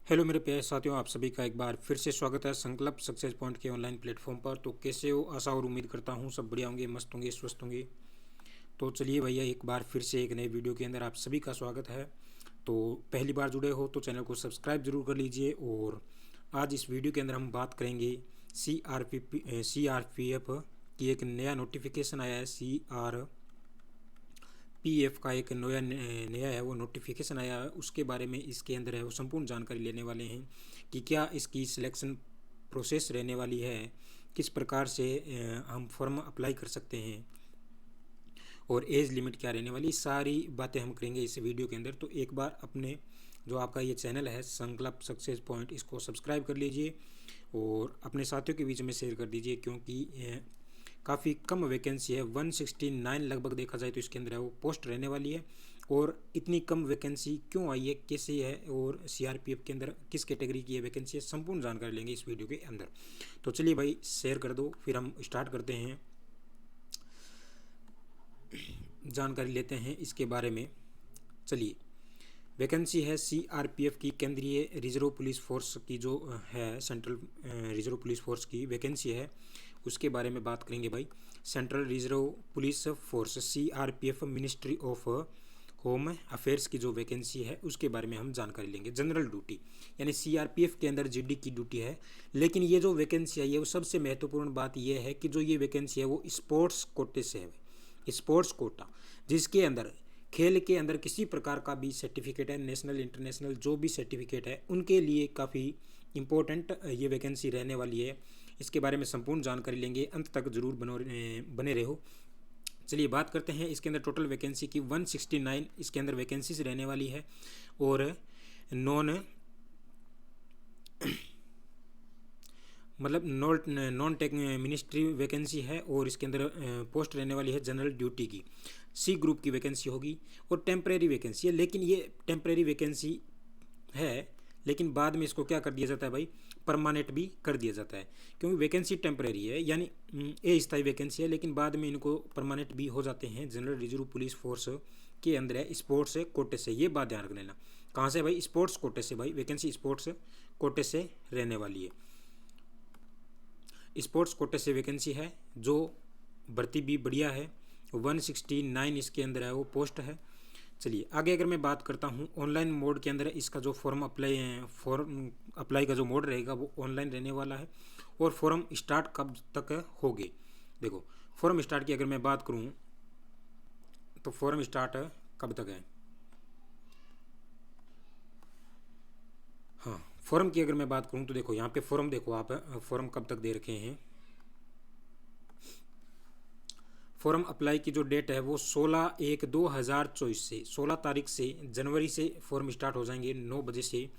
Hello मेरे प्यारे साथियों, आप सभी का एक बार फिर से स्वागत है संकल्प सक्सेस पॉइंट के ऑनलाइन प्लेटफॉर्म पर। तो कैसे हो? आशा और उम्मीद करता हूँ सब बढ़िया होंगे, मस्त होंगे, स्वस्थ होंगे। तो चलिए भैया, एक बार फिर से एक नए वीडियो के अंदर आप सभी का स्वागत है। तो पहली बार जुड़े हो तो चैनल को सब्सक्राइब जरूर कर लीजिए। और आज इस वीडियो के अंदर हम बात करेंगे CRPF की एक नया नोटिफिकेशन आया है। CRPF का एक नया है वो नोटिफिकेशन आया है, उसके बारे में इसके अंदर है वो संपूर्ण जानकारी लेने वाले हैं कि क्या इसकी सिलेक्शन प्रोसेस रहने वाली है, किस प्रकार से हम फॉर्म अप्लाई कर सकते हैं और एज लिमिट क्या रहने वाली, सारी बातें हम करेंगे इस वीडियो के अंदर। तो एक बार अपने जो आपका ये चैनल है संकल्प सक्सेस पॉइंट, इसको सब्सक्राइब कर लीजिए और अपने साथियों के बीच में शेयर कर दीजिए, क्योंकि काफ़ी कम वैकेंसी है। 169 लगभग देखा जाए तो इसके अंदर है वो पोस्ट रहने वाली है। और इतनी कम वैकेंसी क्यों आई है, कैसे है और CRPF के अंदर किस कैटेगरी की ये वैकेंसी है, संपूर्ण जानकारी लेंगे इस वीडियो के अंदर। तो चलिए भाई, शेयर कर दो, फिर हम स्टार्ट करते हैं, जानकारी लेते हैं इसके बारे में। चलिए, वैकेंसी है CRPF की, केंद्रीय रिजर्व पुलिस फोर्स की जो है, सेंट्रल रिजर्व पुलिस फोर्स की वैकेंसी है, उसके बारे में बात करेंगे भाई। Central reserve police force CRPF ministry of home affairs की जो वैकेंसी है उसके बारे में हम जानकारी लेंगे। जनरल ड्यूटी यानी CRPF के अंदर GD की ड्यूटी है, लेकिन ये जो वैकेंसी आई है वो सबसे महत्वपूर्ण बात यह है कि जो ये वैकेंसी है वो स्पोर्ट्स कोटे से है। स्पोर्ट्स कोटा, जिसके अंदर खेल के अंदर किसी प्रकार का भी सर्टिफिकेट है, नेशनल इंटरनेशनल जो भी सर्टिफिकेट है, उनके लिए काफ़ी इम्पोर्टेंट ये वैकेंसी रहने वाली है। इसके बारे में संपूर्ण जानकारी लेंगे, अंत तक जरूर बने रहो। चलिए बात करते हैं इसके अंदर टोटल वैकेंसी की। 169 इसके अंदर वैकेंसीज रहने वाली है और नॉन मतलब नॉन टेक मिनिस्ट्री वैकेंसी है और इसके अंदर पोस्ट रहने वाली है जनरल ड्यूटी की। C ग्रुप की वैकेंसी होगी और टेम्परेरी वैकेंसी है, लेकिन ये टेम्परेरी वैकेंसी है, लेकिन बाद में इसको क्या कर दिया जाता है भाई, परमानेंट भी कर दिया जाता है। क्योंकि वैकेंसी टेम्परेरी है यानी अस्थायी वैकेंसी है, लेकिन बाद में इनको परमानेंट भी हो जाते हैं। जनरल रिजर्व पुलिस फोर्स के अंदर है स्पोर्ट्स कोटे से, ये बात ध्यान रख लेना। कहाँ से भाई? स्पोर्ट्स कोटे से भाई, वैकेंसी स्पोर्ट्स कोटे से रहने वाली है। स्पोर्ट्स कोटे से वैकेंसी है, जो भर्ती भी बढ़िया है। 169 इसके अंदर है वो पोस्ट है। चलिए आगे अगर मैं बात करता हूँ, ऑनलाइन मोड के अंदर इसका जो फॉर्म अप्लाई का जो मोड रहेगा वो ऑनलाइन रहने वाला है। और फॉर्म स्टार्ट कब तक होगे? देखो, फॉर्म स्टार्ट की अगर मैं बात करूँ तो फॉर्म स्टार्ट कब तक है? हाँ, फॉर्म की अगर मैं बात करूँ तो देखो यहाँ पे फॉर्म, देखो आप फॉर्म कब तक दे रखे हैं। फॉर्म अप्लाई की जो डेट है वो 16/1/2024 से, 16 तारीख से जनवरी से फॉर्म स्टार्ट हो जाएंगे 9 बजे से।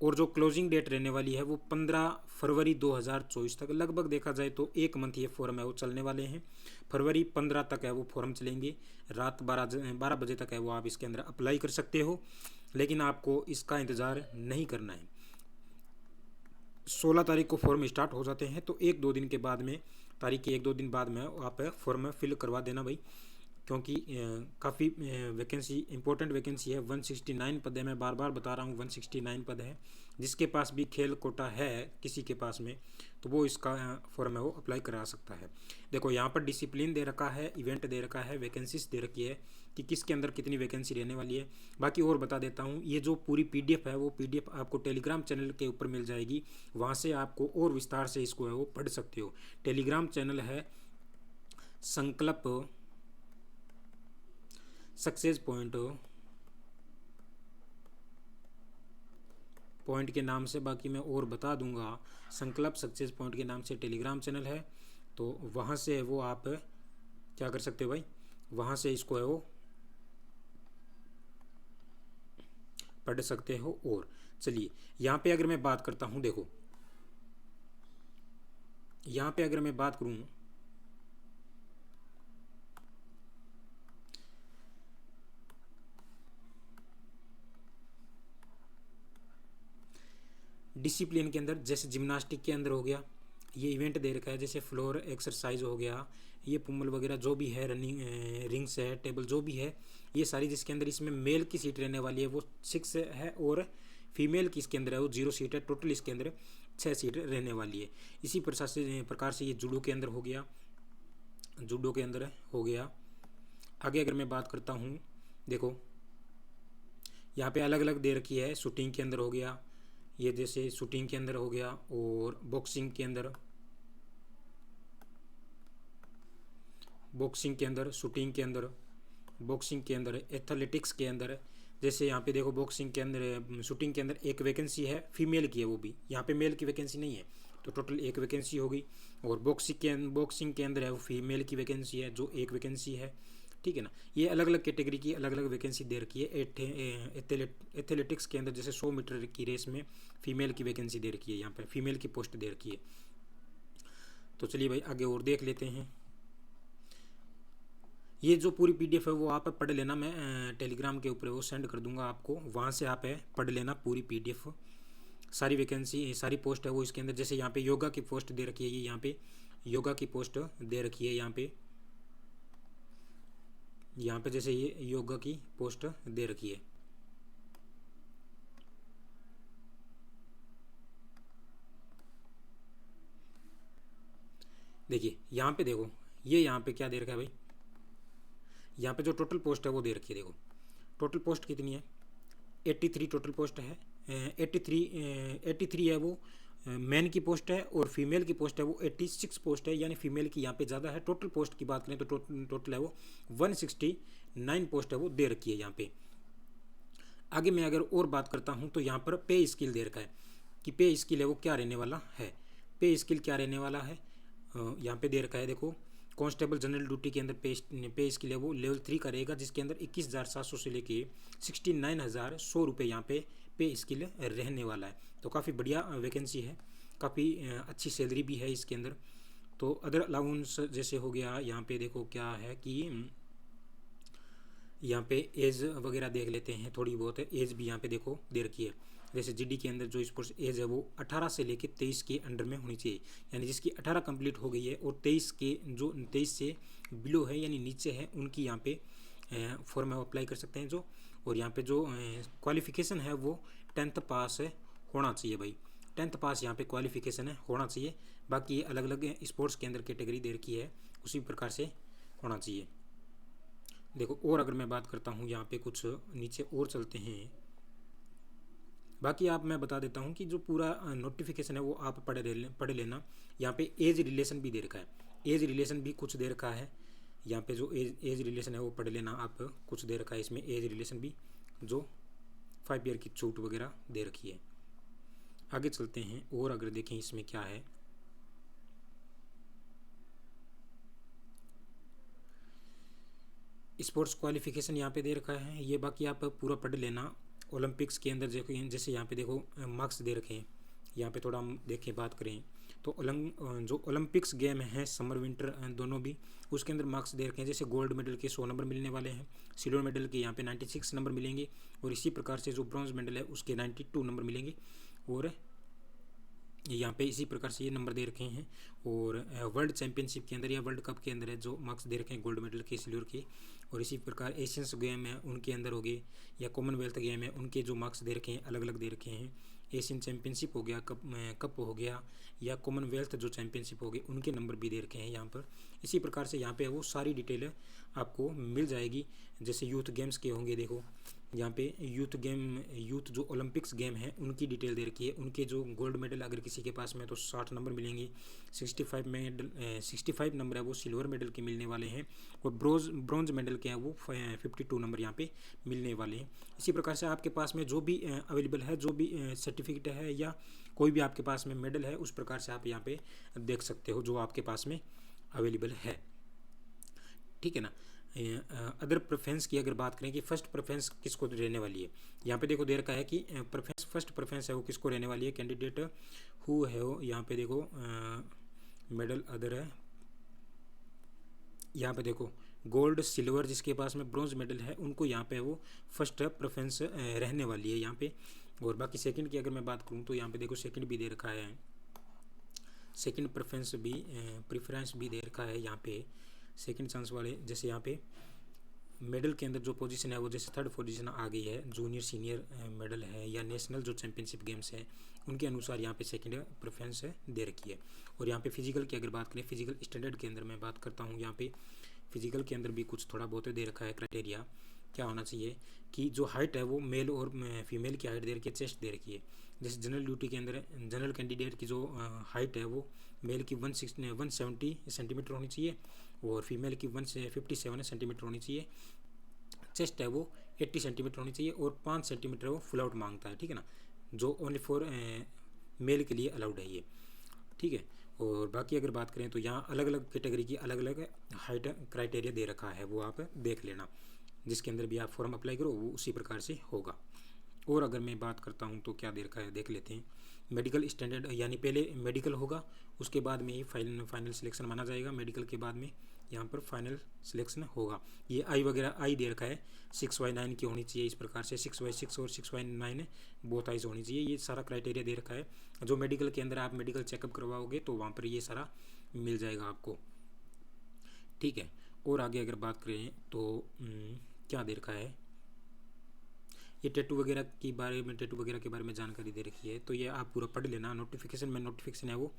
और जो क्लोजिंग डेट रहने वाली है वो 15 फरवरी 2024 तक। लगभग देखा जाए तो एक मंथ ये फॉर्म है वो चलने वाले हैं। फरवरी 15 तक है वो फॉर्म चलेंगे, रात 12 बजे तक है वो आप इसके अंदर अप्लाई कर सकते हो, लेकिन आपको इसका इंतज़ार नहीं करना है। 16 तारीख को फॉर्म स्टार्ट हो जाते हैं, तो एक दो दिन के बाद में, तारीख के एक दो दिन बाद में आप फॉर्म फिल करवा देना भाई, क्योंकि काफ़ी वैकेंसी इंपॉर्टेंट वैकेंसी है। 169 पद है, मैं बार बार बता रहा हूँ 169 पद है। जिसके पास भी खेल कोटा है किसी के पास में, तो वो इसका फॉर्म है वो अप्लाई करा सकता है। देखो यहाँ पर डिसिप्लिन दे रखा है, इवेंट दे रखा है, वैकेंसीज दे रखी है कि किसके अंदर कितनी वैकेंसी रहने वाली है। बाकी और बता देता हूँ, ये जो पूरी PDF है वो PDF आपको टेलीग्राम चैनल के ऊपर मिल जाएगी, वहाँ से आपको और विस्तार से इसको है वो पढ़ सकते हो। टेलीग्राम चैनल है संकल्प सक्सेस पॉइंट के नाम से, बाकी मैं और बता दूंगा। संकल्प सक्सेस पॉइंट के नाम से टेलीग्राम चैनल है, तो वहाँ से वो आप क्या कर सकते हो भाई, वहाँ से इसको है वो पढ़ सकते हो। और चलिए यहाँ पे अगर मैं बात करता हूँ, देखो यहाँ पे अगर मैं बात करूँ, डिसिप्लिन के अंदर जैसे जिम्नास्टिक के अंदर हो गया, ये इवेंट दे रखा है, जैसे फ्लोर एक्सरसाइज हो गया, ये पुमल वगैरह जो भी है, रनिंग रिंग्स है, टेबल जो भी है, ये सारी जिसके अंदर इसमें मेल की सीट रहने वाली है वो 6 है और फीमेल की इसके अंदर है वो 0 सीट है। टोटल इसके अंदर 6 सीट रहने वाली है। इसी प्रकार से ये जूडो के अंदर हो गया, जूडो के अंदर हो गया। आगे अगर मैं बात करता हूँ, देखो यहाँ पे अलग अलग दे रखी है। शूटिंग के अंदर हो गया, ये जैसे शूटिंग के अंदर हो गया, और बॉक्सिंग के अंदर, बॉक्सिंग के अंदर, शूटिंग के अंदर, बॉक्सिंग के अंदर, एथलेटिक्स के अंदर। जैसे यहाँ पे देखो बॉक्सिंग के अंदर, शूटिंग के अंदर एक वैकेंसी है, फीमेल की है वो भी, यहाँ पे मेल की वैकेंसी नहीं है, तो टोटल एक वैकेंसी होगी। और बॉक्सिंग के अंदर है वो फीमेल की वैकेंसी है, जो एक वैकेंसी है, ठीक है ना। ये अलग अलग कैटेगरी की अलग अलग वैकेंसी दे रखी है। एथलेटिक्स के अंदर जैसे 100 मीटर की रेस में फीमेल की वैकेंसी दे रखी है, यहाँ पर फीमेल की पोस्ट दे रखी है। तो चलिए भाई आगे और देख लेते हैं। ये जो पूरी पीडीएफ है वो आप पढ़ लेना, मैं टेलीग्राम के ऊपर वो सेंड कर दूंगा आपको, वहाँ से आप पढ़ लेना पूरी पीडीएफ। सारी वैकेंसी, सारी पोस्ट है वो इसके अंदर। जैसे यहाँ पे योगा की पोस्ट दे रखी है, ये यहाँ पे योगा की पोस्ट दे रखी है, यहाँ पे जैसे ये योगा की पोस्ट दे रखी है। देखिए यहाँ पे देखो, ये यहाँ पे क्या दे रखा है भाई, यहाँ पे जो टोटल पोस्ट है वो दे रखी है। देखो टोटल पोस्ट कितनी है, 83 टोटल पोस्ट है। 83 है वो मैन की पोस्ट है, और फीमेल की पोस्ट है वो 86 पोस्ट है, यानी फीमेल की यहाँ पे ज़्यादा है। टोटल पोस्ट की बात करें तो टोटल है वो 169 पोस्ट है वो दे रखी है यहाँ पे। आगे मैं अगर और बात करता हूँ तो यहाँ पर पे स्किल दे रखा है कि पे स्किल है वो क्या रहने वाला है। पे स्किल क्या रहने वाला है यहाँ पे दे रखा है। देखो कांस्टेबल जनरल ड्यूटी के अंदर पे स्किल है वो लेवल 3 का रहेगा, जिसके अंदर 21,700 से लेके 69,100 रुपये यहाँ पे स्किल रहने वाला है। तो काफ़ी बढ़िया वैकेंसी है, काफ़ी अच्छी सैलरी भी है इसके अंदर। तो अदर अलाउंस जैसे हो गया, यहाँ पे देखो क्या है कि यहाँ पे एज वगैरह देख लेते हैं, थोड़ी बहुत एज भी यहाँ पे देखो दे रखी है। जैसे जीडी के अंदर जो स्पोर्ट्स एज है वो 18 से लेके 23 के अंडर में होनी चाहिए, यानी जिसकी 18 कंप्लीट हो गई है और 23 से बिलो है यानी नीचे है, उनकी यहाँ पे फॉर्म अप्लाई कर सकते हैं जो। और यहाँ पे जो क्वालिफिकेशन है वो 10th पास होना चाहिए भाई, 10th पास यहाँ पे क्वालिफिकेशन है होना चाहिए। बाकी ये अलग अलग स्पोर्ट्स के अंदर कैटेगरी दे रखी है, उसी प्रकार से होना चाहिए। देखो और अगर मैं बात करता हूँ यहाँ पे कुछ नीचे और चलते हैं। बाकी आप मैं बता देता हूँ कि जो पूरा नोटिफिकेशन है वो आप पढ़ लेना। यहाँ पे एज रिलेशन भी दे रखा है, एज रिलेशन भी कुछ दे रखा है। यहाँ पे जो एज रिलेशन है वो पढ़ लेना आप, कुछ दे रखा है इसमें एज रिलेशन भी, जो 5 ईयर की छूट वगैरह दे रखी है। आगे चलते हैं और अगर देखें इसमें क्या है। स्पोर्ट्स क्वालिफिकेशन यहाँ पे दे रखा है, ये बाकी आप पूरा पढ़ लेना। ओलंपिक्स के अंदर जैसे यहाँ पे देखो मार्क्स दे रखे हैं, यहाँ पे थोड़ा हम देखें बात करें तो जो ओलंपिक्स गेम हैं समर विंटर दोनों भी, उसके अंदर मार्क्स दे रखे हैं। जैसे गोल्ड मेडल के 100 नंबर मिलने वाले हैं, सिल्वर मेडल के यहाँ पे 96 नंबर मिलेंगे, और इसी प्रकार से जो ब्रॉन्ज मेडल है उसके 92 नंबर मिलेंगे, और यहाँ पे इसी प्रकार से ये नंबर दे रखे हैं। और वर्ल्ड चैंपियनशिप के अंदर या वर्ल्ड कप के अंदर है जो मार्क्स दे रखे हैं गोल्ड मेडल के, सिल्वर के। और इसी प्रकार एशियंस गेम है उनके अंदर हो गए, या कॉमनवेल्थ गेम है उनके जो मार्क्स दे रखे हैं अलग अलग दे रखे हैं। एशियन चैंपियनशिप हो गया, कप हो गया, या कॉमनवेल्थ जो चैंपियनशिप हो गई उनके नंबर भी दे रखे हैं यहाँ पर। इसी प्रकार से यहाँ पे वो सारी डिटेल आपको मिल जाएगी। जैसे यूथ गेम्स के होंगे, देखो यहाँ पे यूथ जो ओलंपिक्स गेम है उनकी डिटेल दे रखी है। उनके जो गोल्ड मेडल अगर किसी के पास में तो 60 नंबर मिलेंगे, 65 नंबर है वो सिल्वर मेडल के मिलने वाले हैं, और ब्रॉन्ज मेडल के हैं वो 52 नंबर यहाँ पे मिलने वाले हैं। इसी प्रकार से आपके पास में जो भी अवेलेबल है, जो भी सर्टिफिकेट है या कोई भी आपके पास में मेडल है, उस प्रकार से आप यहाँ पे देख सकते हो जो आपके पास में अवेलेबल है, ठीक है ना। अदर प्रेफरेंस की अगर बात करें कि फर्स्ट प्रेफरेंस किसको रहने वाली है, यहाँ पे देखो दे रखा है कि फर्स्ट प्रेफरेंस है वो किसको रहने वाली है। कैंडिडेट हु है वो, यहाँ पे देखो मेडल अदर है, यहाँ पे देखो गोल्ड सिल्वर जिसके पास में ब्रॉन्ज मेडल है उनको यहाँ पे वो फर्स्ट प्रेफरेंस रहने वाली है यहाँ पे। और बाकी सेकंड की अगर मैं बात करूँ तो यहाँ पे देखो सेकंड भी दे रखा है, सेकंड प्रेफरेंस भी दे रखा है यहाँ पे। सेकंड चांस वाले जैसे यहाँ पे मेडल के अंदर जो पोजीशन है वो जैसे 3rd पोजीशन आ गई है, जूनियर सीनियर मेडल है या नेशनल जो चैंपियनशिप गेम्स है उनके अनुसार यहाँ पे सेकंड प्रेफरेंस दे रखी है। और यहाँ पे फिजिकल की अगर बात करें, फिजिकल स्टैंडर्ड के अंदर मैं बात करता हूँ, यहाँ पे फिजिकल के अंदर भी कुछ थोड़ा बहुत दे रखा है क्राइटेरिया। क्या होना चाहिए कि जो हाइट है वो मेल और फीमेल की हाइट दे रखी है, चेस्ट दे रखी है। जैसे जनरल ड्यूटी के अंदर जनरल कैंडिडेट की जो हाइट है वो मेल की 170 सेंटीमीटर होनी चाहिए और फीमेल की 157 सेंटीमीटर होनी चाहिए। चेस्ट है वो 80 सेंटीमीटर होनी चाहिए और 5 सेंटीमीटर वो फुल आउट मांगता है, ठीक है ना, जो ओनली फॉर मेल के लिए अलाउड है ये, ठीक है। और बाकी अगर बात करें तो यहाँ अलग अलग कैटेगरी की अलग अलग हाइट क्राइटेरिया दे रखा है, वो आप देख लेना। जिसके अंदर भी आप फॉर्म अप्लाई करो वो उसी प्रकार से होगा। और अगर मैं बात करता हूँ तो क्या दे रखा है देख लेते हैं। मेडिकल स्टैंडर्ड, यानी पहले मेडिकल होगा, उसके बाद में ही फाइनल सिलेक्शन माना जाएगा। मेडिकल के बाद में यहाँ पर फाइनल सिलेक्शन होगा। ये आई वगैरह आई दे रखा है 6/9 की होनी चाहिए, इस प्रकार से 6/6 और 6/9 बोथ आइज होनी चाहिए। ये सारा क्राइटेरिया दे रखा है। जो मेडिकल के अंदर आप मेडिकल चेकअप करवाओगे तो वहाँ पर ये सारा मिल जाएगा आपको, ठीक है। और आगे अगर बात करें तो क्या दे रखा है, ये टैटू वगैरह के बारे में जानकारी दे रखी है, तो ये आप पूरा पढ़ लेना। नोटिफिकेशन है वो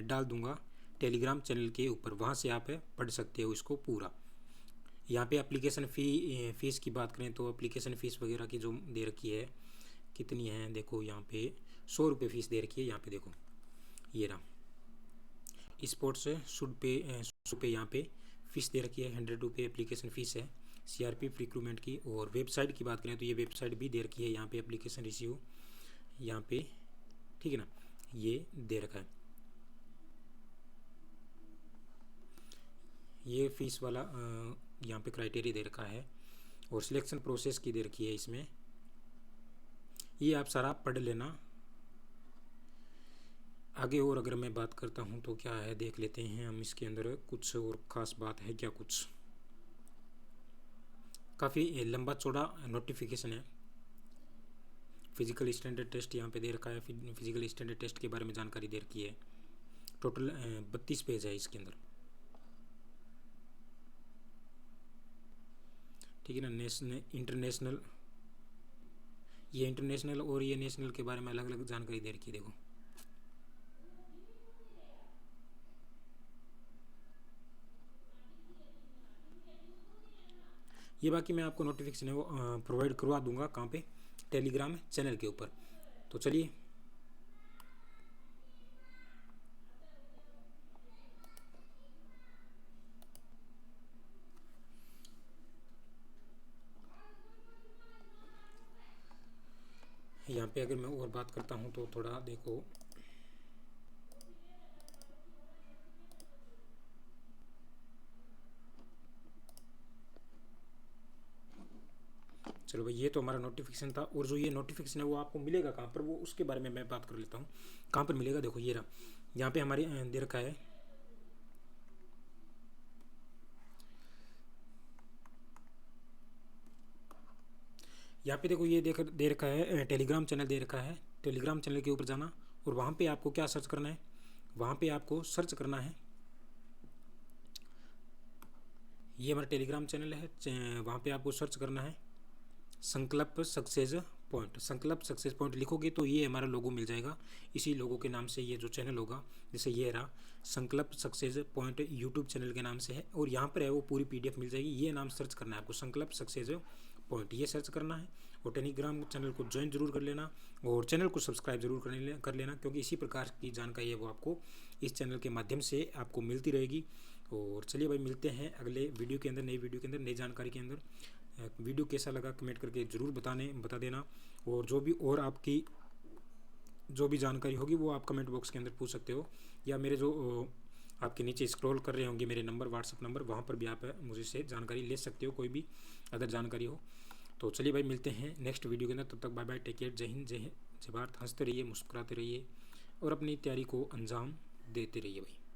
डाल दूंगा टेलीग्राम चैनल के ऊपर, वहाँ से आप पढ़ सकते हो इसको पूरा। यहाँ पे एप्लीकेशन फ़ीस की बात करें तो एप्लीकेशन फ़ीस वगैरह की जो दे रखी है कितनी है, देखो यहाँ पे 100 रुपये फ़ीस दे रखी है। यहाँ पे देखो ये रहा, स्पोर्ट्स शुड पे यहाँ पे फ़ीस दे रखी है, 100 रुपये एप्लीकेशन फ़ीस है CRPF रिक्रूटमेंट की। और वेबसाइट की बात करें तो ये वेबसाइट भी दे रखी है यहाँ पे, एप्लीकेशन रिसीव यहाँ पे, ठीक है ना, ये दे रखा है। ये फीस वाला यहाँ पे क्राइटेरिया दे रखा है और सिलेक्शन प्रोसेस की दे रखी है इसमें, ये आप सारा पढ़ लेना। आगे और अगर मैं बात करता हूँ तो क्या है देख लेते हैं हम, इसके अंदर कुछ और ख़ास बात है क्या, कुछ काफ़ी लंबा चौड़ा नोटिफिकेशन है। फिजिकल स्टैंडर्ड टेस्ट यहाँ पे दे रखा है, फिजिकल स्टैंडर्ड टेस्ट के बारे में जानकारी दे रखी है। टोटल 32 पेज है इसके अंदर, ठीक है ना। इंटरनेशनल, ये इंटरनेशनल और ये नेशनल के बारे में अलग अलग जानकारी दे रखी है, देखो ये। बाकी मैं आपको नोटिफिकेशन है वो प्रोवाइड करवा दूंगा, कहाँ पे, टेलीग्राम चैनल के ऊपर। तो चलिए यहाँ पे अगर मैं और बात करता हूँ तो थोड़ा देखो, चलो भाई ये तो हमारा नोटिफिकेशन था। और जो ये नोटिफिकेशन है वो आपको मिलेगा कहाँ पर, वो उसके बारे में मैं बात कर लेता हूँ। कहाँ पर मिलेगा, देखो ये रहा, यहाँ पे हमारे दे रखा है, यहाँ पे देखो ये दे रखा है टेलीग्राम चैनल दे रखा है। टेलीग्राम चैनल के ऊपर जाना और वहाँ पे आपको क्या सर्च करना है, वहाँ पे आपको सर्च करना है, ये हमारा टेलीग्राम चैनल है, वहाँ पे आपको सर्च करना है संकल्प सक्सेस पॉइंट। संकल्प सक्सेस पॉइंट लिखोगे तो ये हमारा लोगो मिल जाएगा, इसी लोगो के नाम से ये जो चैनल होगा, जैसे ये रहा संकल्प सक्सेस पॉइंट यूट्यूब चैनल के नाम से है। और यहाँ पर है वो पूरी PDF मिल जाएगी, ये नाम सर्च करना है आपको, संकल्प सक्सेस पॉइंट, ये सर्च करना है। और टेलीग्राम चैनल को ज्वाइन जरूर कर लेना और चैनल को सब्सक्राइब जरूर कर लेना, क्योंकि इसी प्रकार की जानकारी है वो आपको इस चैनल के माध्यम से आपको मिलती रहेगी। और चलिए भाई मिलते हैं अगले वीडियो के अंदर, नई वीडियो के अंदर, नई जानकारी के अंदर। वीडियो कैसा लगा कमेंट करके ज़रूर बता देना। और जो भी और आपकी जो भी जानकारी होगी वो आप कमेंट बॉक्स के अंदर पूछ सकते हो, या मेरे जो आपके नीचे स्क्रॉल कर रहे होंगे मेरे नंबर, व्हाट्सअप नंबर, वहाँ पर भी आप मुझे से जानकारी ले सकते हो, कोई भी अगर जानकारी हो। तो चलिए भाई मिलते हैं नेक्स्ट वीडियो के अंदर, तब तक बाय बाय, टेक केयर, जय हिंद, जय भारत। हंसते रहिए, मुस्कुराते रहिए और अपनी तैयारी को अंजाम देते रहिए भाई।